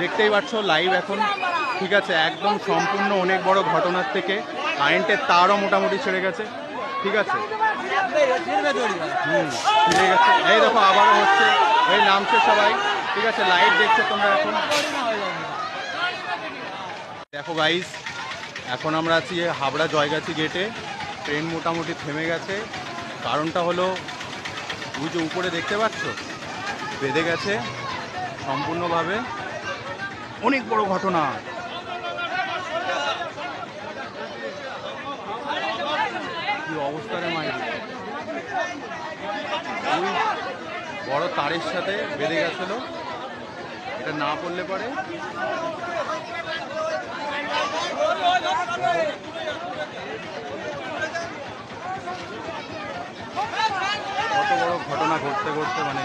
দেখতেই পাচ্ছ লাইভ এখন, ঠিক আছে, একদম সম্পূর্ণ অনেক বড় ঘটনার থেকে কারেন্টের তারও মোটামুটি ছেড়ে গেছে, ঠিক আছে। ছিঁড়ে গেছে, এই দেখো আবারও হচ্ছে, এই নামছে সবাই, ঠিক আছে, লাইভ দেখছো তোমরা এখন। দেখো গাইস, এখন আমরা আছি হাবড়া জয়গাছি গেটে, ট্রেন মোটামুটি থেমে গেছে। কারণটা হলো ওই যে উপরে দেখতে পাচ্ছ বেঁধে গেছে সম্পূর্ণভাবে, অনেক বড় ঘটনা। কি অবস্থা রে মাইরি, ওই বড় তারের সাথে বেঁধে গেছিল, এটা না পড়লে পরে কত বড় ঘটনা ঘটতে ঘটতে মানে